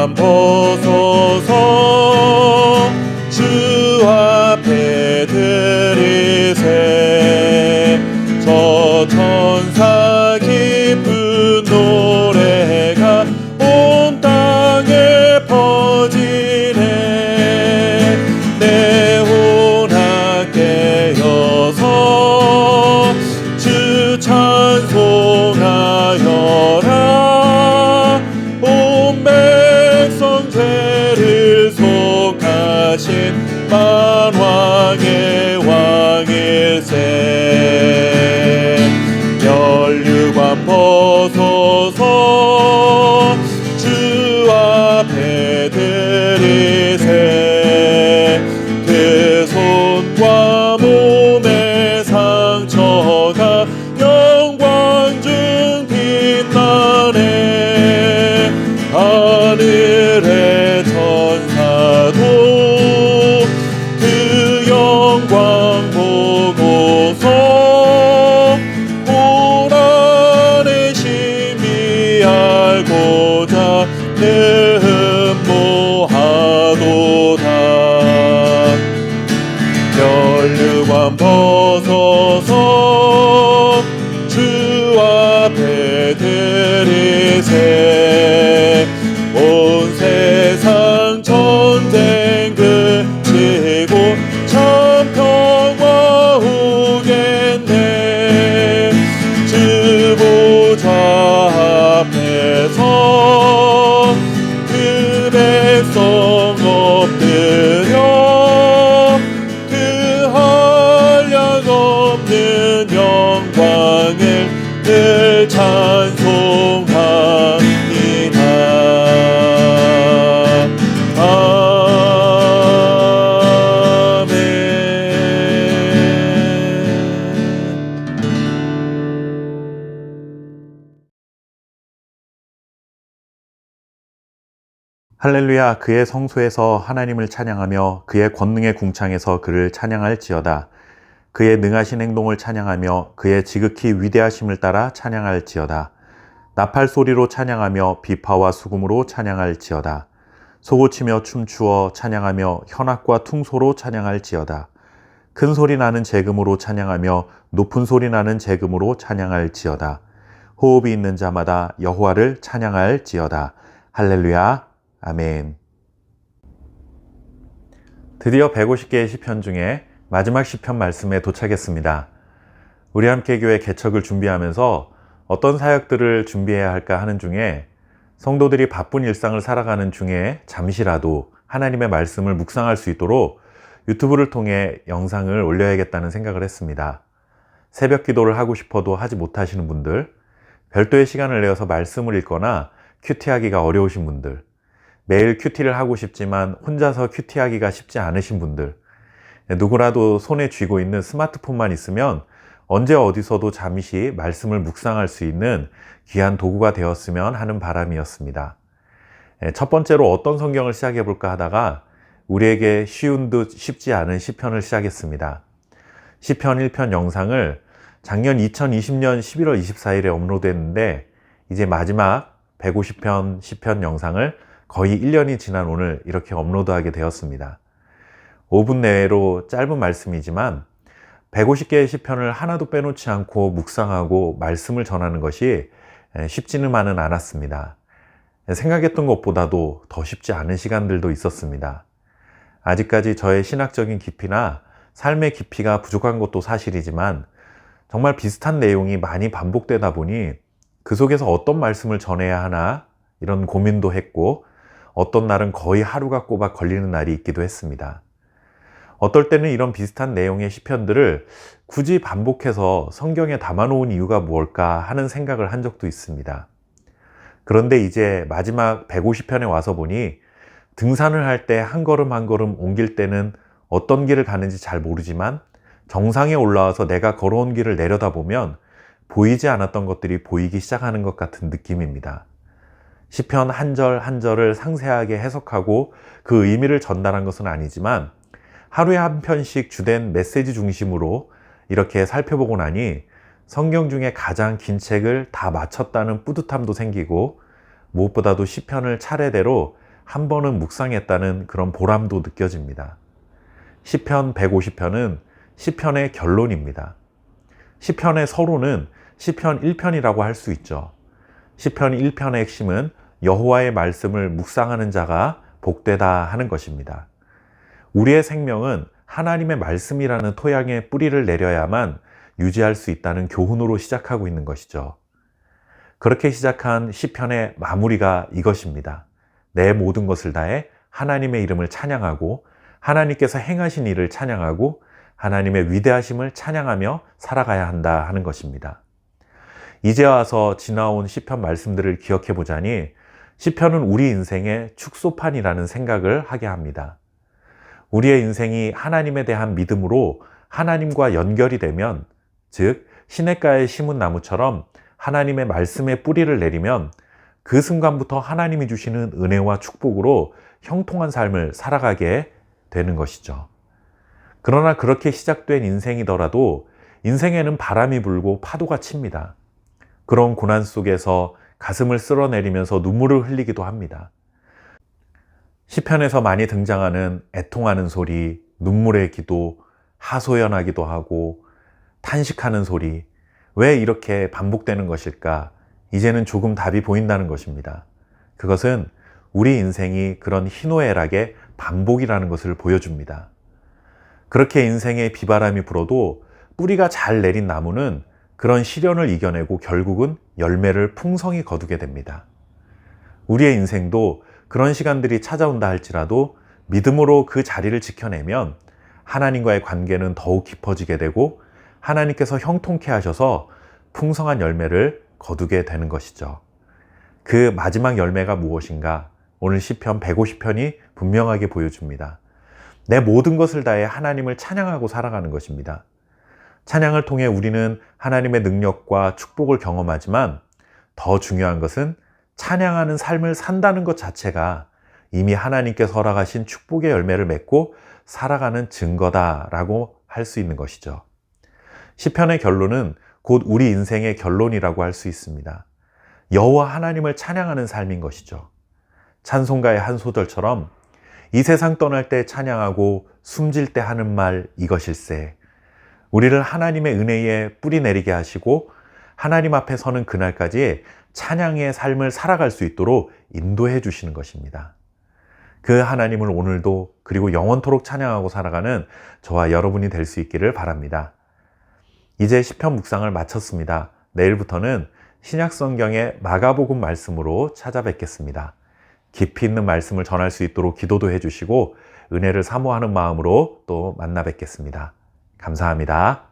관 벗어서 주 앞에 드리세. 저 천사 기쁜 노래가 온 땅에 퍼지네. 내 혼합 깨어서 주 찬송하여라. 온 백성 죄를 속하신 만왕의 왕일세. 면류관 벗어서 주 앞에 드리세. 그 손과 몸의 상처가 영광 중 빛나네. 하늘의 천사도 그 영광 보고서 고난의 심히 알고자 음모하도다. 면류관 벗어서 주 앞에 드리세. 온 세상 전쟁 그치고 참 평화 오겠네. 주 보좌 앞에서 그 백성 엎드려 그 한량 없는 영광을 늘 찬송합니다. 아멘. 할렐루야. 그의 성소에서 하나님을 찬양하며 그의 권능의 궁창에서 그를 찬양할지어다. 그의 능하신 행동을 찬양하며 그의 지극히 위대하심을 따라 찬양할지어다. 나팔 소리로 찬양하며 비파와 수금으로 찬양할지어다. 소고치며 춤추어 찬양하며 현악과 퉁소로 찬양할지어다. 큰 소리 나는 재금으로 찬양하며 높은 소리 나는 재금으로 찬양할지어다. 호흡이 있는 자마다 여호와를 찬양할지어다. 할렐루야. 아멘. 드디어 150개의 시편 중에 마지막 시편 말씀에 도착했습니다. 우리 함께 교회 개척을 준비하면서 어떤 사역들을 준비해야 할까 하는 중에 성도들이 바쁜 일상을 살아가는 중에 잠시라도 하나님의 말씀을 묵상할 수 있도록 유튜브를 통해 영상을 올려야겠다는 생각을 했습니다. 새벽 기도를 하고 싶어도 하지 못하시는 분들, 별도의 시간을 내어서 말씀을 읽거나 큐티하기가 어려우신 분들, 매일 큐티를 하고 싶지만 혼자서 큐티하기가 쉽지 않으신 분들, 누구라도 손에 쥐고 있는 스마트폰만 있으면 언제 어디서도 잠시 말씀을 묵상할 수 있는 귀한 도구가 되었으면 하는 바람이었습니다. 첫 번째로 어떤 성경을 시작해 볼까 하다가 우리에게 쉬운 듯 쉽지 않은 시편을 시작했습니다. 시편 1편 영상을 작년 2020년 11월 24일에 업로드했는데 이제 마지막 150편 시편 영상을 거의 1년이 지난 오늘 이렇게 업로드하게 되었습니다. 5분 내외로 짧은 말씀이지만 150개의 시편을 하나도 빼놓지 않고 묵상하고 말씀을 전하는 것이 쉽지는만은 않았습니다. 생각했던 것보다도 더 쉽지 않은 시간들도 있었습니다. 아직까지 저의 신학적인 깊이나 삶의 깊이가 부족한 것도 사실이지만 정말 비슷한 내용이 많이 반복되다 보니 그 속에서 어떤 말씀을 전해야 하나 이런 고민도 했고 어떤 날은 거의 하루가 꼬박 걸리는 날이 있기도 했습니다. 어떨 때는 이런 비슷한 내용의 시편들을 굳이 반복해서 성경에 담아놓은 이유가 무엇일까 하는 생각을 한 적도 있습니다. 그런데 이제 마지막 150편에 와서 보니 등산을 할 때 한 걸음 한 걸음 옮길 때는 어떤 길을 가는지 잘 모르지만 정상에 올라와서 내가 걸어온 길을 내려다보면 보이지 않았던 것들이 보이기 시작하는 것 같은 느낌입니다. 시편 한 절 한 절을 상세하게 해석하고 그 의미를 전달한 것은 아니지만 하루에 한 편씩 주된 메시지 중심으로 이렇게 살펴보고 나니 성경 중에 가장 긴 책을 다 마쳤다는 뿌듯함도 생기고 무엇보다도 시편을 차례대로 한 번은 묵상했다는 그런 보람도 느껴집니다. 시편 150편은 시편의 결론입니다. 시편의 서론은 시편 1편이라고 할 수 있죠. 시편 1편의 핵심은 여호와의 말씀을 묵상하는 자가 복되다 하는 것입니다. 우리의 생명은 하나님의 말씀이라는 토양에 뿌리를 내려야만 유지할 수 있다는 교훈으로 시작하고 있는 것이죠. 그렇게 시작한 시편의 마무리가 이것입니다. 내 모든 것을 다해 하나님의 이름을 찬양하고 하나님께서 행하신 일을 찬양하고 하나님의 위대하심을 찬양하며 살아가야 한다 하는 것입니다. 이제 와서 지나온 시편 말씀들을 기억해 보자니 시편은 우리 인생의 축소판이라는 생각을 하게 합니다. 우리의 인생이 하나님에 대한 믿음으로 하나님과 연결이 되면, 즉 시냇가에 심은 나무처럼 하나님의 말씀에 뿌리를 내리면 그 순간부터 하나님이 주시는 은혜와 축복으로 형통한 삶을 살아가게 되는 것이죠. 그러나 그렇게 시작된 인생이더라도 인생에는 바람이 불고 파도가 칩니다. 그런 고난 속에서 가슴을 쓸어내리면서 눈물을 흘리기도 합니다. 시편에서 많이 등장하는 애통하는 소리, 눈물의 기도, 하소연하기도 하고 탄식하는 소리, 왜 이렇게 반복되는 것일까? 이제는 조금 답이 보인다는 것입니다. 그것은 우리 인생이 그런 희노애락의 반복이라는 것을 보여줍니다. 그렇게 인생에 비바람이 불어도 뿌리가 잘 내린 나무는 그런 시련을 이겨내고 결국은 열매를 풍성히 거두게 됩니다. 우리의 인생도 그런 시간들이 찾아온다 할지라도 믿음으로 그 자리를 지켜내면 하나님과의 관계는 더욱 깊어지게 되고 하나님께서 형통케 하셔서 풍성한 열매를 거두게 되는 것이죠. 그 마지막 열매가 무엇인가? 오늘 시편 150편이 분명하게 보여줍니다. 내 모든 것을 다해 하나님을 찬양하고 살아가는 것입니다. 찬양을 통해 우리는 하나님의 능력과 축복을 경험하지만 더 중요한 것은 찬양하는 삶을 산다는 것 자체가 이미 하나님께서 허락하신 축복의 열매를 맺고 살아가는 증거다라고 할 수 있는 것이죠. 시편의 결론은 곧 우리 인생의 결론이라고 할 수 있습니다. 여호와 하나님을 찬양하는 삶인 것이죠. 찬송가의 한 소절처럼 이 세상 떠날 때 찬양하고 숨질 때 하는 말 이것일세. 우리를 하나님의 은혜에 뿌리 내리게 하시고 하나님 앞에 서는 그날까지 찬양의 삶을 살아갈 수 있도록 인도해 주시는 것입니다. 그 하나님을 오늘도 그리고 영원토록 찬양하고 살아가는 저와 여러분이 될 수 있기를 바랍니다. 이제 시편 묵상을 마쳤습니다. 내일부터는 신약성경의 마가복음 말씀으로 찾아뵙겠습니다. 깊이 있는 말씀을 전할 수 있도록 기도도 해주시고 은혜를 사모하는 마음으로 또 만나 뵙겠습니다. 감사합니다.